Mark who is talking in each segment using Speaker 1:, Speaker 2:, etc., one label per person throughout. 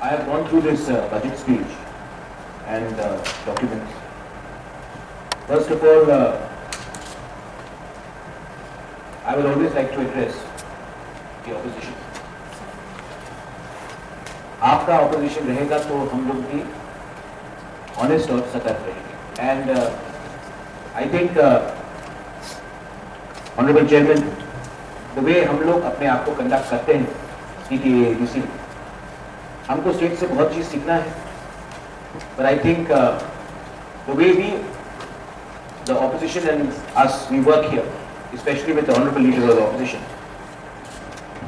Speaker 1: I have gone through this budget speech and documents. First of all, I would always like to address the opposition. आपका opposition रहेगा तो हम लोग भी honest और सतर्क रहेंगे. And I think, Honorable Chairman, the way हम लोग अपने आप को conduct करते हैं TTADC, हमको स्टेट से बहुत चीज सीखना है. But I think the way the opposition and us, we work here, especially with the honorable leader of the opposition,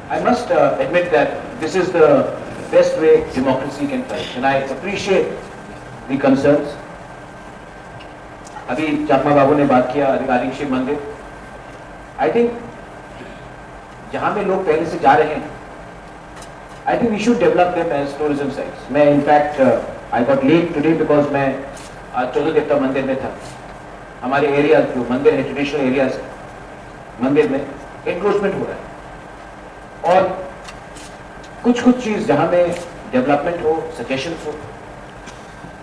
Speaker 1: I must admit that this is the best way democracy can thrive, and I appreciate the concerns. अभी चाकमा बाबू ने बात किया अधिकारी शिव मंदिर. I think जहाँ में लोग पहले से जा रहे हैं, I think we should develop them as tourism sites. मैं in fact I got late today because मैं आज चौदह देवता मंदिर में था. हमारे एरिया जो मंदिर है, ट्रेडिशनल एरियाज, मंदिर में एनक्रोचमेंट हो रहा है और कुछ चीज जहां में डेवलपमेंट हो, सजेशंस हो.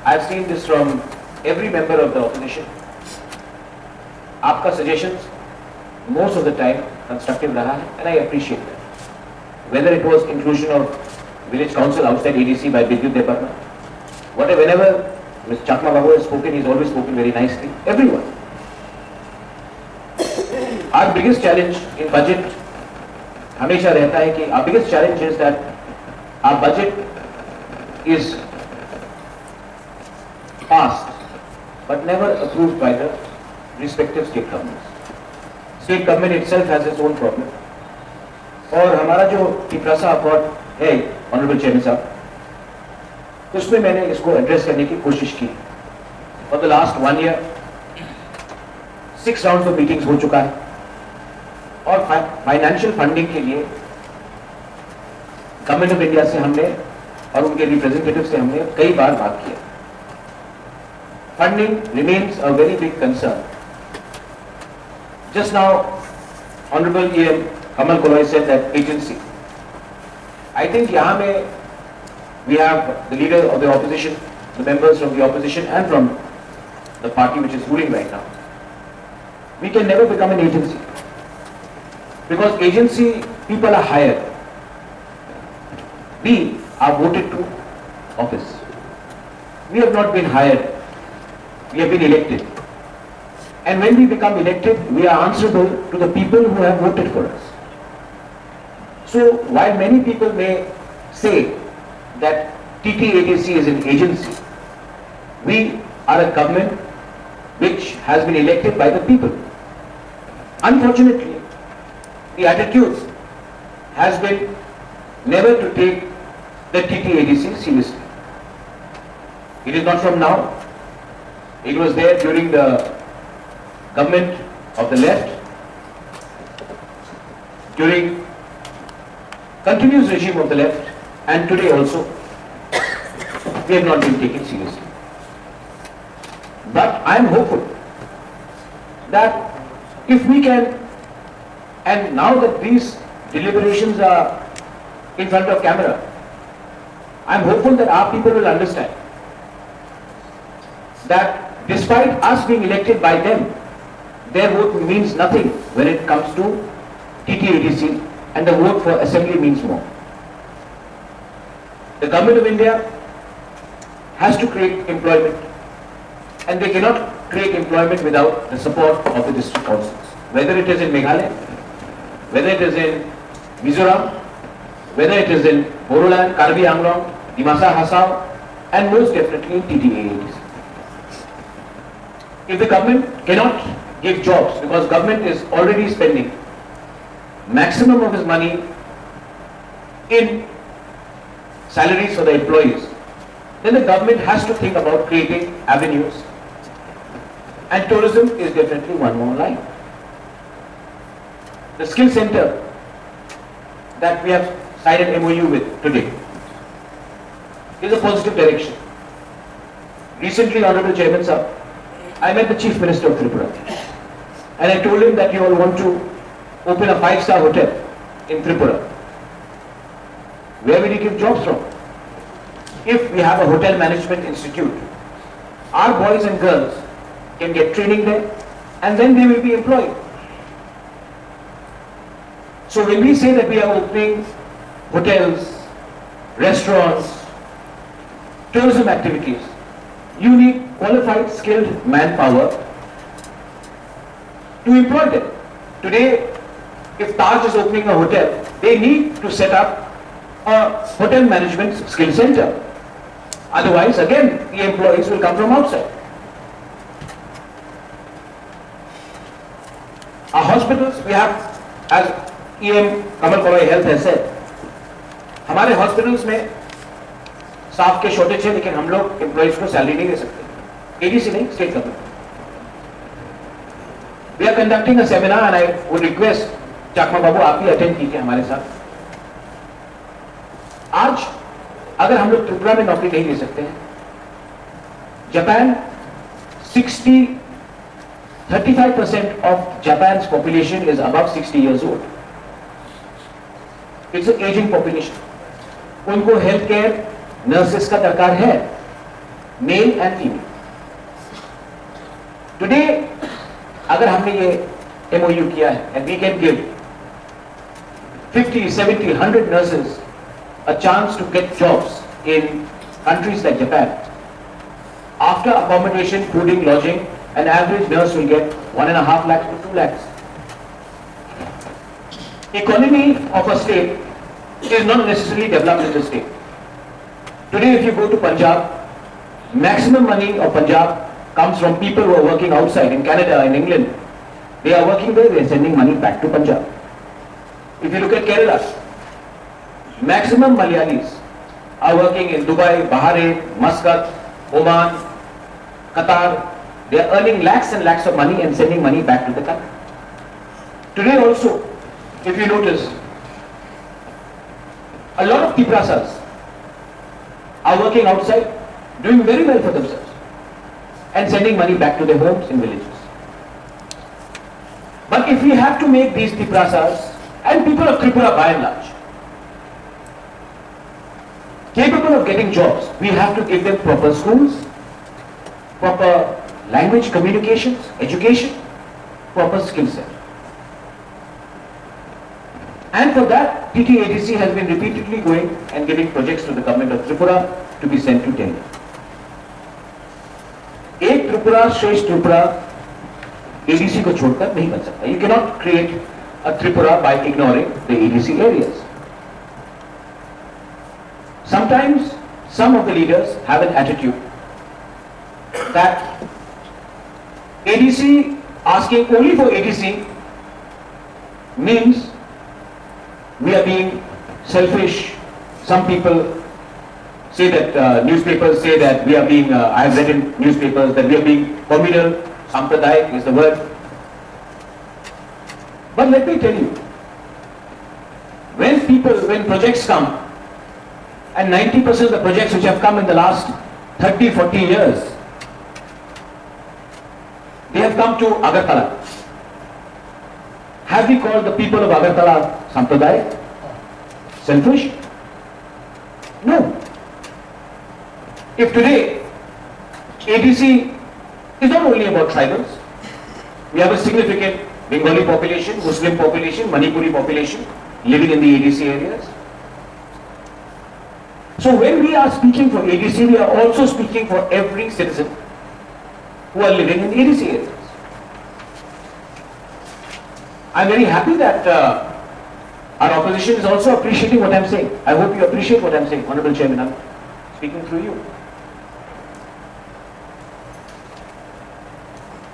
Speaker 1: I have seen this from every member of the opposition. आपका suggestions most of the time constructive रहा है and I appreciate that. Whether it was inclusion of village council outside ADC by Vidyut Department, whenever Mr. Chakma Babu has spoken, he's always spoken very nicely. Everyone. Our biggest challenge in budget हमेशा रहता है कि our biggest challenge is that our budget is passed but never approved by the respective state governments. State government itself has its own problem. और हमारा जो टिप्रासा accord है honourable chairman साहब, उसमें मैंने इसको एड्रेस करने की कोशिश की. For the last 1 year 6 round of meetings हो चुका है और फाइनेंशियल फंडिंग के लिए गवर्नमेंट ऑफ इंडिया से हमने और उनके रिप्रेजेंटेटिव से हमने कई बार बात किया. Funding remains a very big concern. Just now honourable EM Kamal Koloi said that agency. I think यहाँ में we have the leader of the opposition, the members from the opposition and from the party which is ruling right now. We can never become an agency because agency people are hired. We are voted to office. We have not been hired. We have been elected. And when we become elected, we are answerable to the people who have voted for us. So while many people may say that TTADC is an agency, we are a government which has been elected by the people. Unfortunately, the attitude has been never to take the TTADC seriously. It is not from now. It was there during the government of the left, during continuous regime of the left, and today also we have not been taken seriously. But I am hopeful that if we can, and now that these deliberations are in front of camera, I am hopeful that our people will understand that despite us being elected by them, their vote means nothing when it comes to TTADC, and the vote for assembly means more. The government of India has to create employment, and they cannot create employment without the support of the district councils. Whether it is in Meghalaya, whether it is in Mizoram, whether it is in Bodoland, Karbi Anglong, Dimasa Hasao, and most definitely in TTADC. If the government cannot give jobs, because government is already spending maximum of his money in salaries for the employees, then the government has to think about creating avenues, and tourism is definitely one more line. The skill center that we have signed an MOU with today is a positive direction. Recently, Honorable Chairman Sir, I met the Chief Minister of Tripura and I told him that you all want to open a 5-star hotel in Tripura. Where will you give jobs from? if we have a hotel management institute, our boys and girls can get training there and then they will be employed. So when we say that we are opening hotels, restaurants, tourism activities, you need qualified, skilled manpower to employ them. Today, if Taj is opening a hotel, they need to set up a hotel management skill center. Otherwise, again, the employees will come from outside. Our hospitals, we have, as EM Kamal Pawai Health has said, हमारे hospitals में staff के shortage है, लेकिन हम लोग employees को salary नहीं दे सकते, एडीसी नहीं, state government. We are conducting a seminar and I would request Chakma babu आप भी अटेंड कीजिए हमारे साथ. आज अगर हम लोग त्रिपुरा में नौकरी नहीं ले सकते हैं, Japan 35% of Japan's population is above 60 years old. It's an aging population. उनको हेल्थ केयर नर्सेस का दरकार है, मेल एंड फीमेल. टुडे अगर हमने ये MOU किया है and we can give 50, 70, 100 nurses a chance to get jobs in countries like Japan. After accommodation, fooding, lodging, an average nurse will get 1.5 lakhs to 2 lakhs. Economy of a state is not necessarily developed in the state. Today, if you go to Punjab, maximum money of Punjab comes from people who are working outside in Canada, in England. They are working there, they are sending money back to Punjab. If you look at Kerala, maximum Malayalis are working in Dubai, Bahrain, Muscat, Oman, Qatar. They are earning lakhs and lakhs of money and sending money back to the country. Today also, if you notice, a lot of Tiprasas are working outside, doing very well for themselves and sending money back to their homes in villages. But if we have to make these Tiprasas and people of Tripura by and large capable of getting jobs, we have to give them proper schools, proper language communications, education, proper skill set. And for that, TTADC has been repeatedly going and giving projects to the government of Tripura to be sent to Delhi. एक त्रिपुरा श्रेष्ठ Tripura ADC को छोड़कर नहीं बन सकता. You cannot create a Tripura by ignoring the ADC areas. Sometimes some of the leaders have an attitude that ADC, asking only for ADC means we are being selfish. Some people say that, newspapers say that we are being, I have read in newspapers that we are being communal, Sampradayak is the word. But let me tell you, when projects come, and 90% of the projects which have come in the last 30, 40 years, they have come to Agartala. Have we called the people of Agartala Sampradayak? Selfish? No. If today ADC is not only about tribals, we have a significant Bengali population, Muslim population, Manipuri population living in the ADC areas. So when we are speaking for ADC, we are also speaking for every citizen who are living in ADC areas. I'm very happy that our opposition is also appreciating what I'm saying. I hope you appreciate what I'm saying, Honorable Chairman. I'm speaking through you.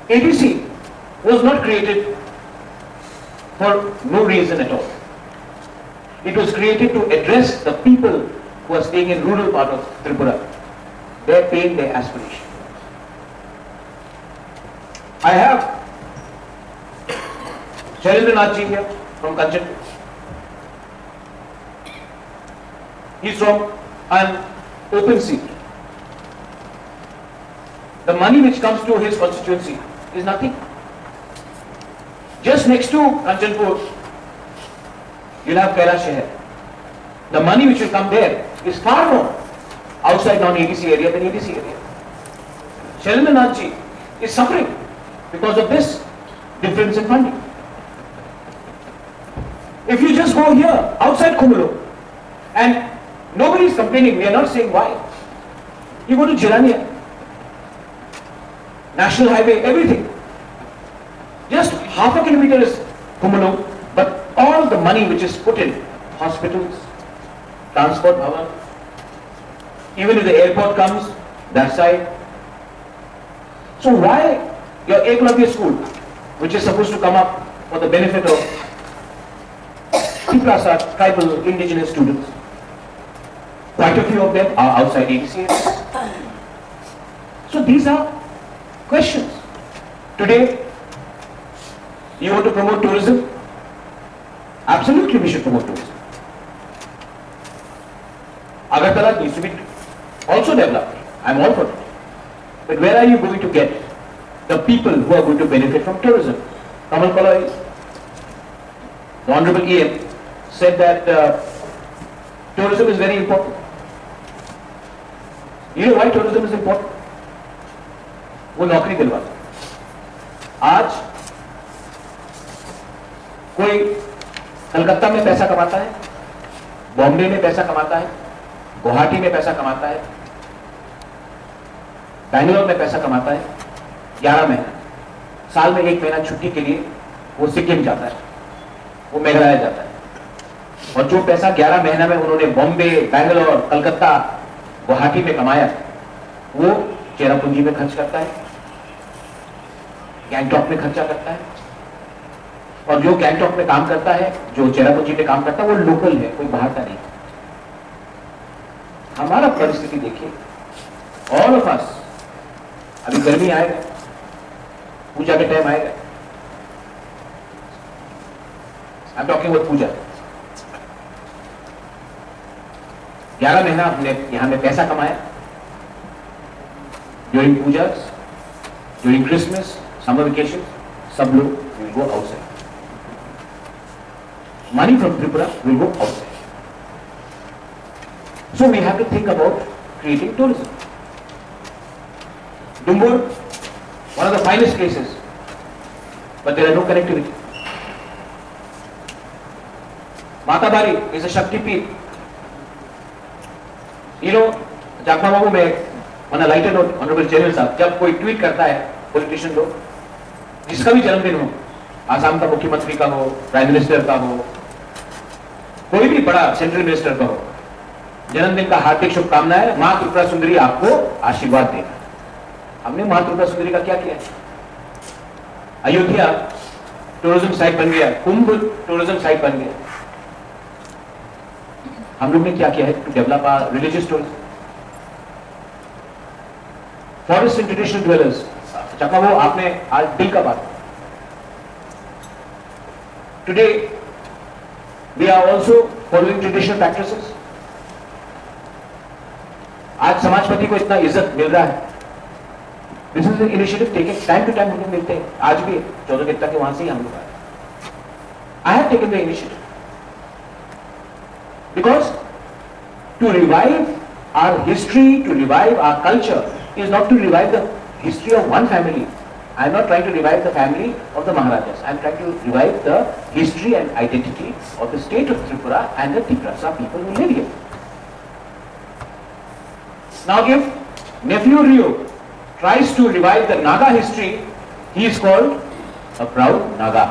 Speaker 1: ADC was not created for no reason at all. It was created to address the people who are staying in rural part of Tripura, their pain, their aspiration. I have Shailendra Ji here from Kanchanpur. He's from an open seat. The money which comes to his constituency is nothing. Just next to Kanchanpur, you'll have Kailash Shahar. The money which will come there is far more outside outside non-ADC area than ADC area. Shailendra Nath ji is suffering because of this difference in funding. If you just go here, outside Khumulu, and nobody is complaining, we are not saying why. You go to Jirania, National Highway, everything. Just half a kilometer is Khumulu, but all the money which is put in hospitals, transport, bhavan, even if the airport comes, that side. So why your Eklavya school, which is supposed to come up for the benefit of Prasad, tribal, indigenous students, quite a few of them are outside ADC areas. So these are questions. Today, you want to promote tourism? Absolutely we should promote tourism. Agartala needs to be also developed. I'm all for it. But where are you going to get the people who are going to benefit from tourism? Kamal Kalai, the Honorable EM, said that tourism is very important. You know why tourism is important? वो नौकरी दिलवाता है. आज कोई कलकत्ता में पैसा कमाता है, बॉम्बे में पैसा कमाता है, गुवाहाटी में पैसा कमाता है, बैंगलोर में पैसा कमाता है, 11 महीना, साल में 1 महीना छुट्टी के लिए वो सिक्किम जाता है, वो मेघालय जाता है. और जो पैसा 11 महीना में उन्होंने बॉम्बे, बैंगलोर, कलकत्ता, गुवाहाटी में कमाया, वो चेरापूंजी में खर्च करता है, गैंगटॉक में खर्चा करता है. और जो गैंगटॉक में काम करता है, जो चेरापूंजी में काम करता है, वो लोकल है, कोई बाहर का नहीं. हमारा परिस्थिति देखिए, ऑल ऑफ अस, अभी गर्मी आएगा, पूजा के टाइम आएगा. आई एम टॉकिंग अबाउट पूजा. 11 महीना हमने यहां में पैसा कमाया. ड्यूरिंग पूजा, ड्यूरिंग क्रिसमस, समर वेकेशन, सब लोग will go outside. Money from Tripura will go outside. So we have to think about creating tourism. Dumbur, one of the finest places, but there are no connectivity. Matabari is a Shakti Peeth. You know, Jakma Babu में on a lighter note, Honorable General साहब, जब कोई tweet करता है politician लोग, जिसका भी जन्मदिन हो, आसाम का मुख्यमंत्री का हो, प्राइम मिनिस्टर का हो, कोई भी बड़ा सेंट्रल मिनिस्टर का हो, जन्मदिन का हार्दिक शुभकामनाएं, मां त्रिपुरा सुंदरी आपको आशीर्वाद देगा. हमने मां त्रिपुरा सुंदरी का क्या किया? अयोध्या टूरिज्म साइट बन गया, कुंभ टूरिज्म साइट बन गया. हम लोग ने क्या किया है to develop our religious tourism? Forest and traditional dwellers, Chakma वो आपने आज दिल का बात. Today we are also following traditional practices. आज समाजपति को इतना इज्जत मिल रहा है. This is an initiative taken, time to time हम लोग मिलते हैं. आज भी 14 गेट्टा के वहां से ही हम लोग आए. I have taken the initiative because to revive our history, to revive our culture is not to revive the history of one family. I am not trying to revive the family of the Maharajas. I am trying to revive the history and identity of the state of Tripura and the Tiprasa people who live here. Now if nephew Rio tries to revive the Naga history, he is called a proud Naga.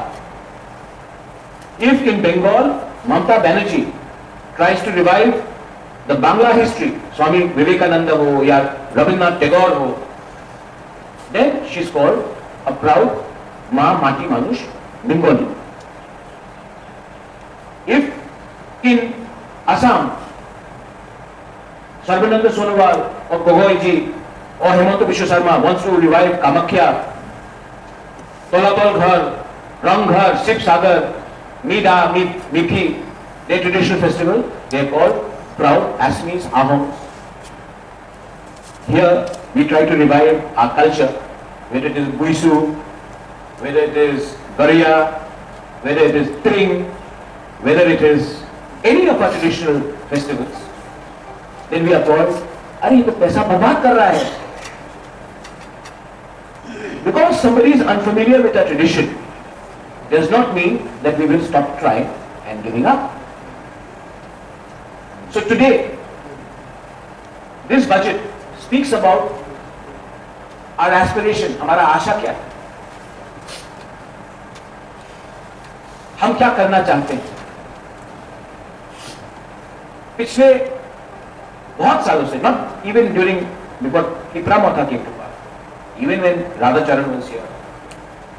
Speaker 1: If in Bengal, Mamata Banerjee tries to revive the Bangla history, Swami Vivekananda ho ya Rabindranath Tagore ho, then she is called a proud Ma Mati Manush Bengali. If in Assam, Sarbananda Sonowal or Gogoi ji or Hemanta Biswa Sarma wants to revive Kamakhya, Tolabal Ghar, Rang Ghar, Sip Sagar, Mida, Mithi, their traditional festival, they are called proud Assamese Ahoms. Here we try to revive our culture, whether it is Guisu, whether it is Gariya, whether it is Tring, whether it is any of our traditional festivals. Then we are called अरे ये तो पैसा बर्बाद कर रहा है. Because somebody is unfamiliar with our tradition does not mean that we will stop trying and giving up. So today, this budget speaks about our aspiration, हमारा आशा क्या है, हम क्या करना चाहते हैं. पिछले बहुत सालों से, not even during before Hipramatha came to power, even when Radhacharan was here,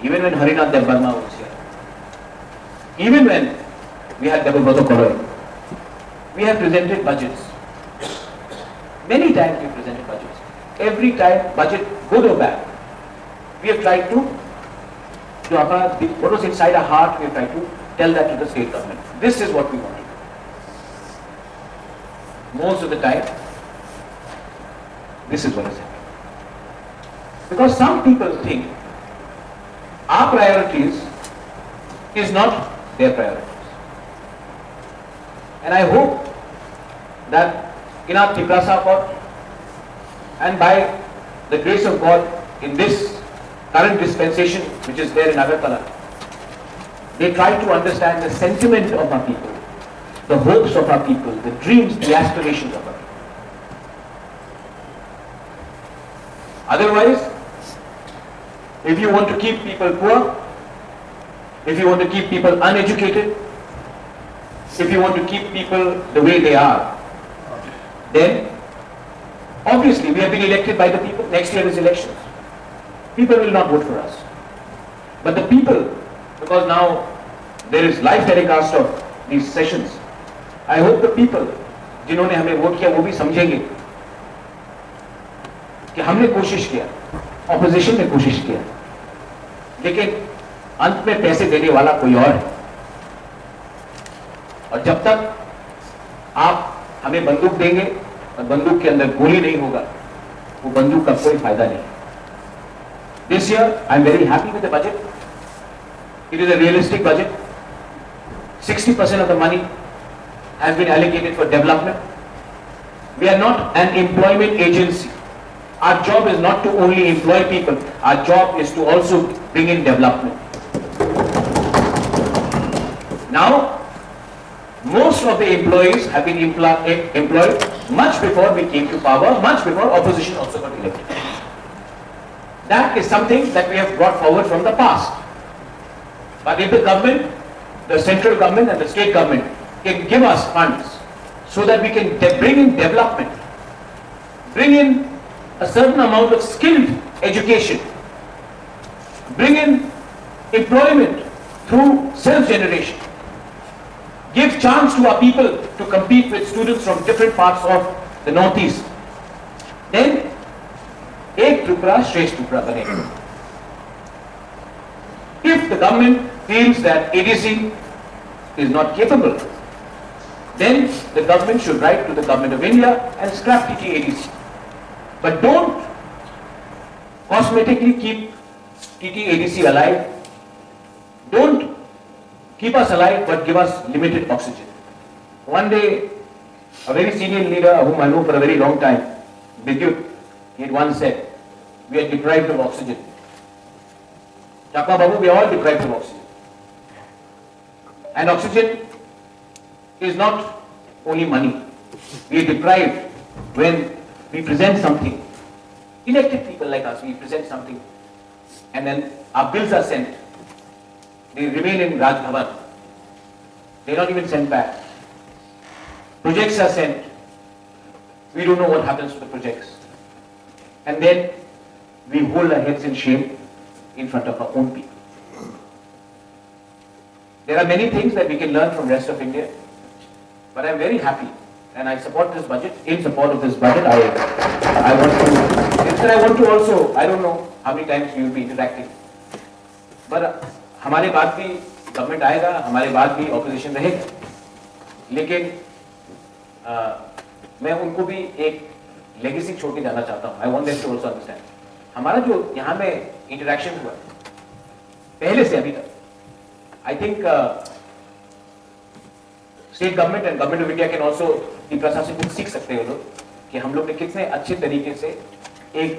Speaker 1: even when Harinath Debbarma was here, even when we had Debabrata Kodoi, we have presented budgets. Many times we presented budgets. Every time, budget, good or bad, we have tried to what was inside our heart, we have tried to tell that to the state government. This is what we want. Most of the time, this is what is happening. Because some people think our priorities is not their priorities. And I hope that in our Tiprasa court and by the grace of God in this current dispensation which is there in Agartala, they try to understand the sentiment of our people, the hopes of our people, the dreams, the aspirations of our people. Otherwise, if you want to keep people poor, if you want to keep people uneducated, if you want to keep people the way they are, then obviously we have been elected by the people. Next year is elections. People will not vote for us. But the people, because now there is live telecast of these sessions, I hope the people जिन्होंने हमें vote किया वो भी समझेंगे कि हमने कोशिश किया, ऑपोजिशन ने कोशिश किया, लेकिन अंत में पैसे देने वाला कोई और है. और जब तक आप हमें बंदूक देंगे और बंदूक के अंदर गोली नहीं होगा, वो बंदूक का कोई फायदा नहीं. This year, I am very happy with the budget. It is a realistic budget. 60% of the money has been allocated for development. We are not an employment agency. Our job is not to only employ people. Our job is to also bring in development. Now, most of the employees have been employed much before we came to power, much before opposition also got elected. That is something that we have brought forward from the past. But if the government, the central government and the state government can give us funds so that we can bring in development, bring in a certain amount of skilled education, bring in employment through self-generation, give chance to our people to compete with students from different parts of the northeast, then एक Tripura श्रेष्ठ Tripura बनेगा. If the government feels that ADC is not capable, then the government should write to the government of India and scrap TT-ADC. But don't cosmetically keep TT-ADC alive. Don't keep us alive but give us limited oxygen. One day, a very senior leader whom I know for a very long time, Vidyut, he had once said, we are deprived of oxygen. Chakma Babu, we are all deprived of oxygen. And oxygen is not only money. We are deprived when we present something. Elected people like us, we present something and then our bills are sent. They remain in Raj Bhavan. They are not even sent back. Projects are sent. We don't know what happens to the projects. And then we hold our heads in shame in front of our own people. There are many things that we can learn from the rest of India, but I am very happy and I support this budget. In support of this budget, I want to also, I don't know how many times we will be interacting, but हमारे बाद भी government आएगा, हमारे बाद भी opposition रहेगा, लेकिन मैं उनको भी एक लेगेसी छोड़ के जाना चाहता हूँ. I want them to also understand हमारा जो यहाँ में इंटरेक्शन हुआ पहले से अभी तक, I think state government and government of India can also the प्रशासन कुछ सीख सकते हैं लोग कि हम लोग ने कितने अच्छे तरीके से एक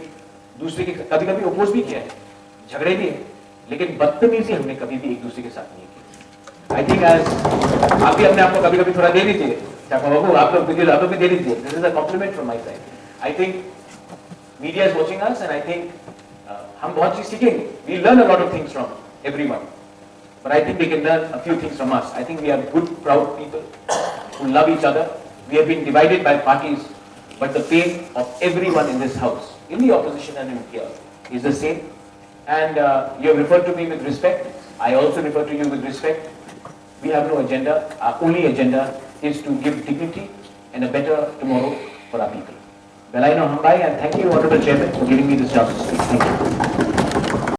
Speaker 1: दूसरे के कभी कभी अपोज भी किया है, झगड़े भी है, लेकिन बदतमीजी हमने कभी भी एक दूसरे के साथ नहीं की। आई थिंक एज आप भी अपने आप को कभी कभी थोड़ा दे दीजिए, बाबू आप लोग भी दे दीजिए। This is a compliment from my side. I think media is watching us and I think हम बहुत चीज सीखेंगे। We learn a lot of things from everyone, but I think they can learn a few things from us. I think we are good, proud people who love each other. We have been divided by parties, but the pain of everyone in this house, in the opposition and in here, is the same. And you have referred to me with respect. I also refer to you with respect. We have no agenda. Our only agenda is to give dignity and a better tomorrow for our people. Belaino Hambai, and thank you, Honorable Chairman, for giving me this chance to speak. Thank you.